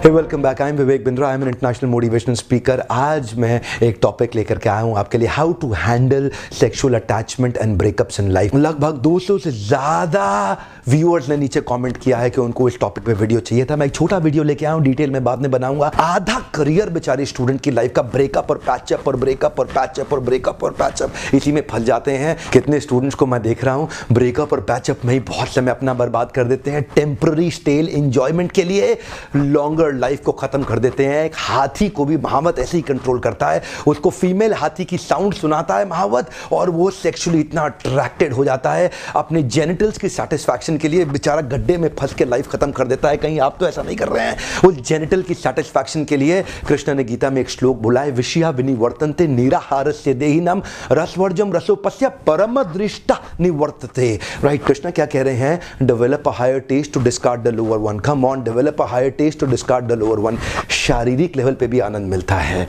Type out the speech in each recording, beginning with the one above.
Hey welcome back. I am Vivek Bindra. I am an international motivational speaker. आज मैं एक topic लेकर के आया हूँ आपके लिए, how to handle sexual attachment and breakups in life. लगभग 200 से ज़्यादा व्यूअर्स ने नीचे कमेंट किया है कि उनको इस टॉपिक पे वीडियो चाहिए था। मैं एक छोटा वीडियो लेके आया हूँ, डिटेल में बाद में बनाऊंगा। आधा करियर बेचारे स्टूडेंट की लाइफ का ब्रेकअप और पैचअप और ब्रेकअप और पैचअप और ब्रेकअप और पैचअप, इसी में फंस जाते हैं। कितने स्टूडेंट्स को मैं देख रहा हूँ ब्रेकअप और पैचअप में ही बहुत समय अपना बर्बाद कर देते हैं, टेम्पररी स्टेल एंजॉयमेंट के लिए लॉन्गर लाइफ को खत्म कर देते हैं। एक हाथी को भी महावत ऐसे ही कंट्रोल करता है, उसको फीमेल हाथी की साउंड सुनाता है महावत, और वो सेक्सुअली इतना अट्रैक्टेड हो जाता है, अपने जेनिटल्स की सेटिस्फैक्शन के लिए बेचारा गड्ढे में फंस के लाइफ खत्म कर देता है। कहीं आप तो ऐसा नहीं कर रहे हैं? उस जेनिटल की सेटिस्फैक्शन के लिए कृष्ण ने गीता में एक श्लोक बोला है, विषया विनिवर्तन्ते निराहारस्य देहिनम रसवर्जम रसोपस्य परम दृष्टा निवर्तते। राइट, कृष्ण क्या कह रहे हैं? Develop a higher taste to discard the lower one. Come on, develop a higher taste to discard the lower one. शारीरिक लेवल पे भी आनंद मिलता है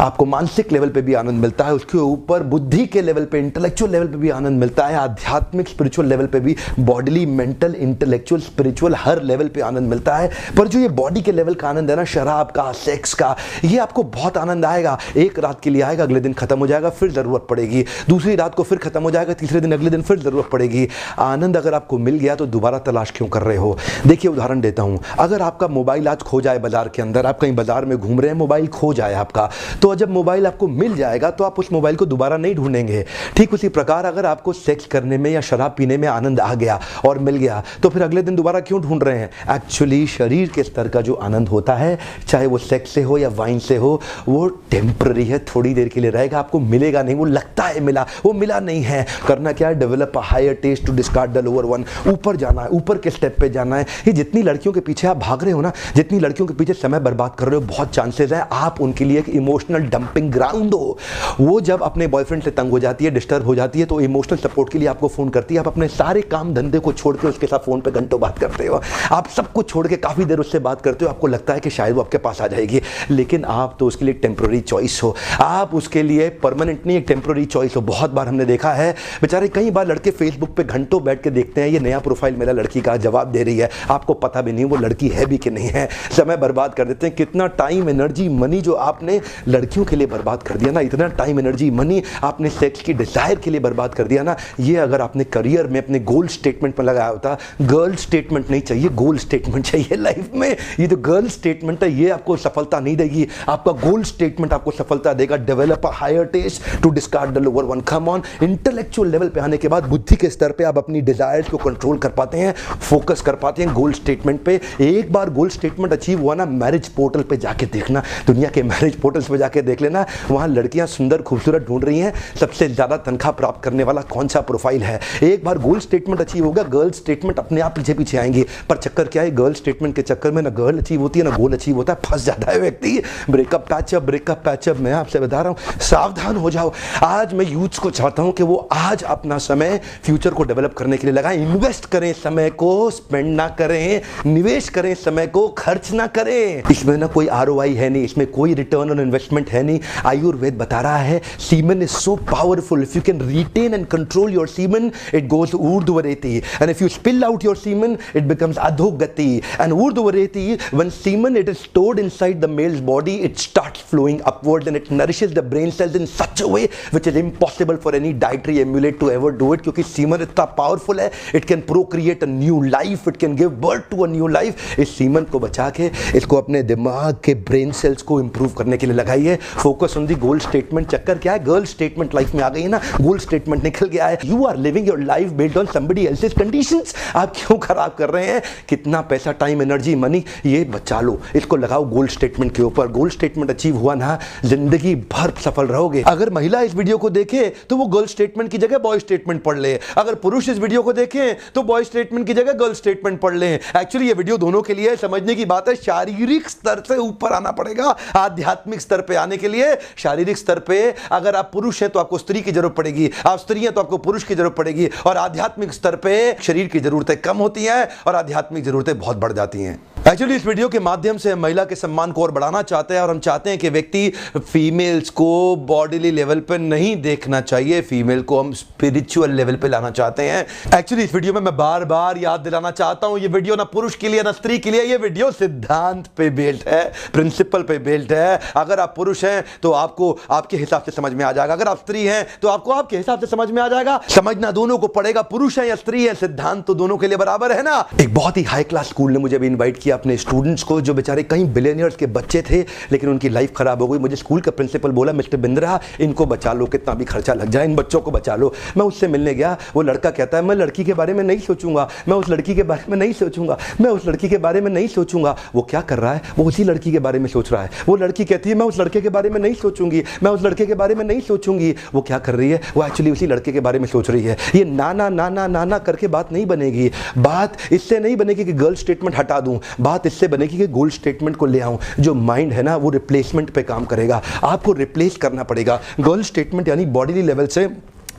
आपको, मानसिक लेवल पे भी आनंद मिलता है, उसके ऊपर बुद्धि के लेवल पे, इंटेलेक्चुअल लेवल पे भी आनंद मिलता है, आध्यात्मिक स्पिरिचुअल लेवल पे भी, बॉडीली मेंटल इंटेलेक्चुअल स्पिरिचुअल हर लेवल पे आनंद मिलता है। पर जो ये बॉडी के लेवल का आनंद है ना, शराब का, सेक्स का, ये आपको बहुत आनंद आएगा। एक रात के लिए आएगा, अगले दिन खत्म हो जाएगा, फिर जरूरत पड़ेगी, दूसरी रात को फिर खत्म हो जाएगा, तीसरे दिन अगले दिन फिर जरूरत पड़ेगी। आनंद अगर आपको मिल गया तो दोबारा तलाश क्यों कर रहे हो? देखिए उदाहरण देता हूं, अगर आपका मोबाइल आज खो जाए बाजार के अंदर, आप कहीं बाजार में घूम रहे हैं, मोबाइल खो जाए आपका, तो जब मोबाइल आपको मिल जाएगा तो आप उस मोबाइल को दोबारा नहीं ढूंढेंगे। ठीक उसी प्रकार अगर आपको सेक्स करने में या शराब पीने में आनंद आ गया और मिल गया, तो फिर अगले दिन दोबारा क्यों ढूंढ रहे हैं? एक्चुअली शरीर के स्तर का जो आनंद होता है, चाहे वो सेक्स से हो या वाइन से हो, वो टेम्पररी है, थोड़ी देर के लिए रहेगा, आपको मिलेगा नहीं। वो लगता है मिला, वो मिला नहीं है। करना क्या है? Develop a higher taste to discard the lower one. ऊपर जाना है, ऊपर के स्टेप पे जाना है। ये जितनी लड़कियों के पीछे आप भाग रहे हो ना, जितनी लड़कियों के पीछे समय बर्बाद कर रहे हो, बहुत चांसेस है आप उनके लिए एक इमोशनल डंपिंग ग्राउंड हो। वो जब अपने बॉयफ्रेंड से तंग हो जाती है, डिस्टर्ब हो जाती है, तो इमोशनल सपोर्ट के लिए आपको फोन करती है। आप अपने सारे काम धंधे को छोड़ के उसके साथ फोन पे घंटों बात करते हो, आप सब कुछ छोड़ के काफी देर उससे बात करते हो, आपको लगता है कि शायद वो आपके पास आ जाएगी, लेकिन आप तो उसके लिए टेम्पररी चॉइस हो, आप उसके लिए परमानेंट नहीं, एक टेम्पररी चॉइस हो। बहुत बार हमने देखा है बेचारे, कई बार लड़के फेसबुक पे घंटों बैठ के देखते हैं, ये नया प्रोफाइल मेरा लड़की का जवाब दे रही है, आपको पता भी नहीं वो लड़की है भी कि नहीं है, समय बर्बाद कर देते हैं। कितना टाइम, एनर्जी, मनी जो आपने लड़कियों के लिए बर्बाद कर दिया ना, इतना टाइम, एनर्जी, मनी आपने सेक्स की डिजायर के लिए बर्बाद कर दिया ना, ये अगर आपने करियर में अपने गोल स्टेटमेंट में लगाया होता। गर्ल स्टेटमेंट नहीं चाहिए, गोल स्टेटमेंट चाहिए लाइफ में। ये जो गर्ल स्टेटमेंट है ये आपको सफलता नहीं देगी, आपका गोल स्टेटमेंट आपको सफलता देगा। Develop a higher taste to discard the lower one. Come on, intellectual level पे आने के बाद बुद्धि के स्तर पे आप अपनी डिजायर्स को कंट्रोल कर पाते हैं, फोकस कर पाते हैं गोल स्टेटमेंट पे। एक बार गोल स्टेटमेंट अचीव हुआ ना, मैरिज पोर्टल पे जाके देखना, दुनिया के मैरिज पोर्टल्स पे जाके देख लेना, वहां लड़कियां सुंदर खूबसूरत ढूंढ रही हैं, सबसे ज्यादा तनख्वाह प्राप्त करने वाला कौन सा प्रोफाइल है। एक बार गोल स्टेटमेंट अचीव होगा, गर्ल स्टेटमेंट अपने आप पीछे पीछे आएंगे। पर चक्कर क्या है? गर्ल स्टेटमेंट के चक्कर में ना गर्ल अचीव होती है ना गोल अचीव होता है, फंस जाता है व्यक्ति। Breakup patchup. मैं आपसे बता रहा हूं, सावधान हो जाओ। आज मैं यूथ्स को चाहता हूं कि वो आज अपना समय फ्यूचर को डेवलप करने के लिए लगाएं। इन्वेस्ट करें, समय को स्पेंड ना करें, निवेश करें, समय को खर्च ना करें। इसमें ना कोई ROI है नहीं, इसमें कोई रिटर्न ऑन इन्वेस्टमेंट है नहीं। आयुर्वेद बता रहा है semen is so powerful, if you can retain and control your semen it goes ऊर्ध्वरेति, and if you spill out your semen it becomes अधोगति, एंड ऊर्ध्वरेति, when semen it is stored inside the male's body it starts flowing upward and it nourishes the brain cells in such a way which is impossible for any dietary emulate to ever do it, क्योंकि semen इतना powerful है, it can procreate a new life, it can give birth to a new life. इस semen को बचा के इसको अपने दिमाग के ब्रेन सेल्स को इंप्रूव करने के लिए लगाइए। Focus on the goal statement. चक्कर क्या है? गर्ल स्टेटमेंट लाइफ में आ गई है ना, गोल स्टेटमेंट निकल गया है। You are living your life based on somebody else's conditions. आप क्यों खराब कर रहे हैं? कितना पैसा, टाइम, एनर्जी, मनी, ये बचा लो, इसको लगाओ गोल स्टेटमेंट के ऊपर। गोल स्टेटमेंट अचीव हुआ ना, जिंदगी भर सफल रहोगे। अगर महिला इस वीडियो को देखे तो वो गर्ल स्टेटमेंट की जगह बॉय स्टेटमेंट पढ़ ले, अगर पुरुष इस वीडियो को देखे तो बॉय स्टेटमेंट की जगह गर्ल स्टेटमेंट पढ़ ले। एक्चुअली ये वीडियो दोनों के लिए समझने की बात है। शारीरिक स्तर से ऊपर आना पड़ेगा, आध्यात्मिक स्तर पे आने के लिए। शारीरिक स्तर पे अगर आप पुरुष हैं तो आपको स्त्री की जरूरत पड़ेगी, आप स्त्री हैं तो आपको पुरुष की जरूरत पड़ेगी, और आध्यात्मिक स्तर पे शरीर की जरूरतें कम होती हैं और आध्यात्मिक जरूरतें बहुत बढ़ जाती हैं। एक्चुअली इस वीडियो के माध्यम से हम महिला के सम्मान को और बढ़ाना चाहते हैं और हम चाहते हैं कि व्यक्ति फीमेल्स को बॉडीली लेवल पे नहीं देखना चाहिए, फीमेल को हम स्पिरिचुअल लेवल पे लाना चाहते हैं। एक्चुअली इस वीडियो में मैं बार बार याद दिलाना चाहता हूं, ये वीडियो ना पुरुष के लिए ना स्त्री के लिए, ये वीडियो सिद्धांत पे बेस्ड है, प्रिंसिपल पे बेस्ड है। अगर आप पुरुष हैं तो आपको आपके हिसाब से समझ में आ जाएगा, अगर आप स्त्री हैं तो आपको आपके हिसाब से समझ में आ जाएगा। समझना दोनों को पड़ेगा, पुरुष है या स्त्री है, सिद्धांत तो दोनों के लिए बराबर है ना। एक बहुत ही हाई क्लास स्कूल ने मुझे भी इन्वाइट किया अपने स्टूडेंट्स को, जो बेचारे कई बिलियनियर्स के बच्चे थे लेकिन उनकी लाइफ खराब हो गई। मुझे स्कूल का प्रिंसिपल बोला, मिस्टर बिंद्रा इनको बचा लो, कितना भी खर्चा लग जाए इन बच्चों को बचा लो। मैं उससे मिलने गया, वो लड़का कहता है मैं लड़की के बारे में नहीं सोचूंगा, मैं उस लड़की के बारे में नहीं सोचूंगा, मैं उस लड़की के बारे में नहीं सोचूंगा। वो क्या कर रहा है, वो उसी लड़की के बारे में सोच रहा है। वो लड़की कहती है मैं उस लड़के के बारे में नहीं सोचूंगी, मैं उस लड़के के बारे में नहीं सोचूंगी। वो क्या कर रही है, वो एक्चुअली उसी लड़के के बारे में सोच रही है। ये नाना नाना नाना करके बात नहीं बनेगी। बात इससे नहीं बनेगी कि गर्ल स्टेटमेंट हटा दूं, बात इससे बनेगी कि गोल्ड स्टेटमेंट को ले आऊं। जो माइंड है ना वो रिप्लेसमेंट पे काम करेगा, आपको रिप्लेस करना पड़ेगा। गर्ल स्टेटमेंट यानी बॉडी लेवल से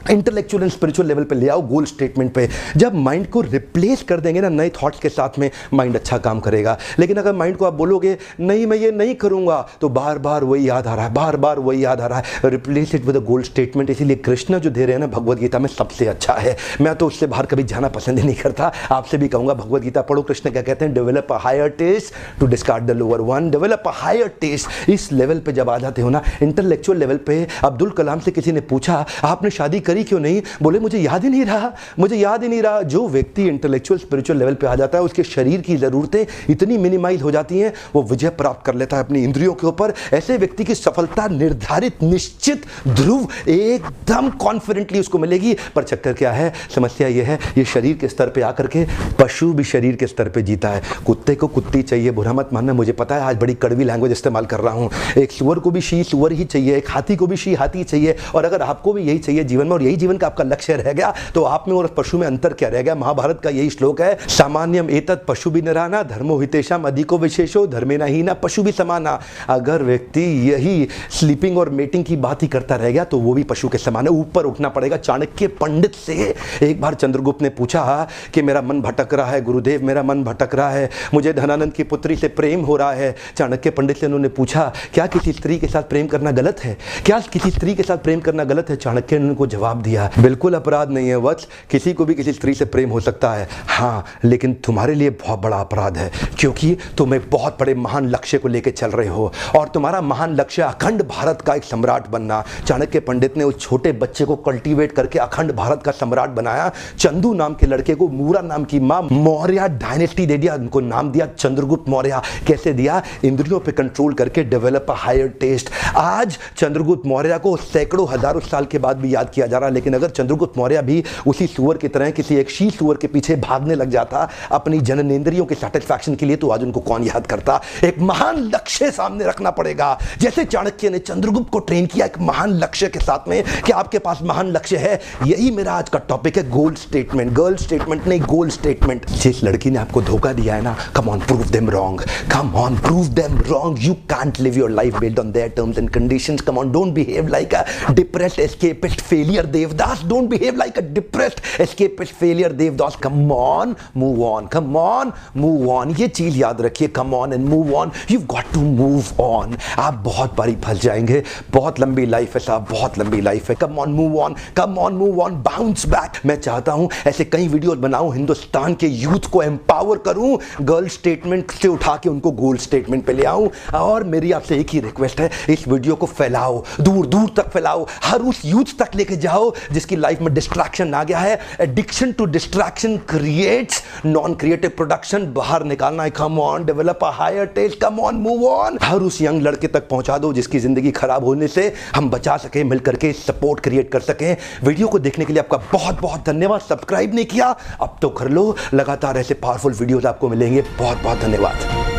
इंटेलेक्चुअल एंड स्पिरिचुअल लेवल पे ले आओ गोल स्टेटमेंट पे। जब माइंड को रिप्लेस कर देंगे ना नए थॉट्स के साथ में, माइंड अच्छा काम करेगा। लेकिन अगर माइंड को आप बोलोगे नहीं मैं ये नहीं करूंगा, तो बार बार वही याद आ रहा है, बार बार वही याद आ रहा है। Replace it with a goal statement. इसीलिए कृष्ण जो दे रहे हैं ना भगवद गीता में सबसे अच्छा है। मैं तो उससे बाहर कभी जाना पसंद ही नहीं करता, आपसे भी कहूंगा भगवद गीता पढ़ो। कृष्ण क्या कहते हैं, develop a higher taste to discard the lower one. Develop a higher taste. इस लेवल पे जब आ जाते हो ना इंटेलेक्चुअल लेवल पे, अब्दुल कलाम से किसी ने पूछा आपने शादी करी क्यों नहीं, बोले मुझे याद ही नहीं रहा, मुझे याद ही नहीं रहा। जो व्यक्ति इंटेलेक्चुअल स्पिरिचुअल लेवल पे आ जाता है उसके शरीर की जरूरतें इतनी मिनिमाइज हो जाती हैं, वो विजय प्राप्त कर लेता है अपनी इंद्रियों के ऊपर। ऐसे व्यक्ति की सफलता निर्धारित, निश्चित, ध्रुव, एकदम कॉन्फिडेंटली उसको मिलेगी। पर चक्कर क्या है, समस्या ये है, ये शरीर के स्तर पे आकर के पशु भी शरीर के स्तर पे जीता है। कुत्ते को कुत्ती चाहिए, बुरा मत मानना, मुझे पता है आज बड़ी कड़वी लैंग्वेज इस्तेमाल कर रहा हूं। एक सुअर को भी शी सुअर ही चाहिए, एक हाथी को भी शी हाथी चाहिए। और अगर आपको भी यही चाहिए जीवन में और यही जीवन का आपका लक्ष्य रह गया, तो आप में और पशु में अंतर क्या रह गया। महाभारत का यही श्लोक है, सामान्यम एतत् पशु भी नराना धर्मो हितेषाम अधिको विशेषो धर्मेना हीना पशु भी समाना। अगर व्यक्ति यही स्लीपिंग और मेटिंग की बात ही करता रह गया तो वो भी पशु के समान है। ऊपर उठना पड़ेगा। चाणक्य पंडित से एक बार चंद्रगुप्त ने पूछा कि मेरा मन भटक रहा है गुरुदेव, मेरा मन भटक रहा है, मुझे धनानंद की पुत्री से प्रेम हो रहा है। चाणक्य पंडित से उन्होंने पूछा क्या किसी स्त्री के साथ प्रेम करना गलत है, क्या किसी स्त्री के साथ प्रेम करना गलत है। चाणक्य ने उनको जवाब दिया बिल्कुल अपराध नहीं है वत्स, किसी को भी किसी स्त्री से प्रेम हो सकता है, हाँ लेकिन तुम्हारे लिए बहुत बड़ा अपराध है, क्योंकि तुम एक बहुत बड़े महान लक्ष्य को लेकर चल रहे हो और तुम्हारा महान लक्ष्य अखंड भारत का एक सम्राट बनना। चाणक्य पंडित ने उस छोटे बच्चे को कल्टीवेट करके अखंड भारत का सम्राट बनाया। चंदू नाम के लड़के को मूरा नाम की मां मौर्य डायनेस्टी दे दिया, उनको नाम दिया चंद्रगुप्त मौर्य। कैसे दिया, इंद्रियों पे कंट्रोल करके, डेवलप अ हायर टेस्ट। आज चंद्रगुप्त मौर्य को सैकड़ों हजारों साल के बाद भी याद किया जा रहा है, लेकिन अगर चंद्रगुप्त मौर्य भी उसी सुअर की तरह किसी एक शी सुअर के पीछे भागने लग जाता अपनी जननेंद्रियों के सैटिस्फैक्शन के लिए, तो आज उनको कौन याद करता। एक महान लक्ष्य सामने रखना पड़ेगा, जैसे चाणक्य ने चंद्रगुप्त को ट्रेन किया एक महान लक्ष्य के साथ में कि आपके पास महान लक्ष्य है। यही मेरा आज का टॉपिक है, गोल स्टेटमेंट। गर्ल स्टेटमेंट नहीं, गोल स्टेटमेंट। जिस लड़की ने आपको धोखा दिया है ना, come on prove them wrong, come on prove them wrong. You can't live your life based on their terms and conditions. Come on, don't behave like a depressed escapist failure Devdas. Don't behave like a depressed escapist failure Devdas. come on move on, come on move on। ये चीज याद रखिए, come on and move on, you've got to move on। आप बहुत बारी फंस जाएंगे, बहुत लंबी लाइफ है साहब, बहुत लंबी लाइफ है। come on move on, come on move on, bounce back। मैं चाहता हूं ऐसे कई वीडियोस बनाऊं, हिंदुस्तान के यूथ को एम्पावर करूं, गर्ल स्टेटमेंट से उठा के उनको गोल स्टेटमेंट पे ले आऊं। और मेरी आपसे एक ही रिक्वेस्ट है, इस वीडियो को फैलाओ, दूर दूर तक फैलाओ, हर उस यूथ तक लेके जाओ जिसकी लाइफ में डिस्ट्रैक्शन आ गया है। Addiction to distraction creates non creative production. बाहर निकालना है। Come on, develop a higher taste, come on move on. हर उस यंग लड़के तक पहुंचा दो जिसकी जिंदगी खराब होने से हम बचा सके, मिलकर के सपोर्ट क्रिएट कर सके। वीडियो को देखने के लिए आपका बहुत बहुत धन्यवाद। सब्सक्राइब नहीं किया अब तो कर लो, लगातार ऐसे पावरफुल वीडियोस आपको मिलेंगे। बहुत बहुत धन्यवाद।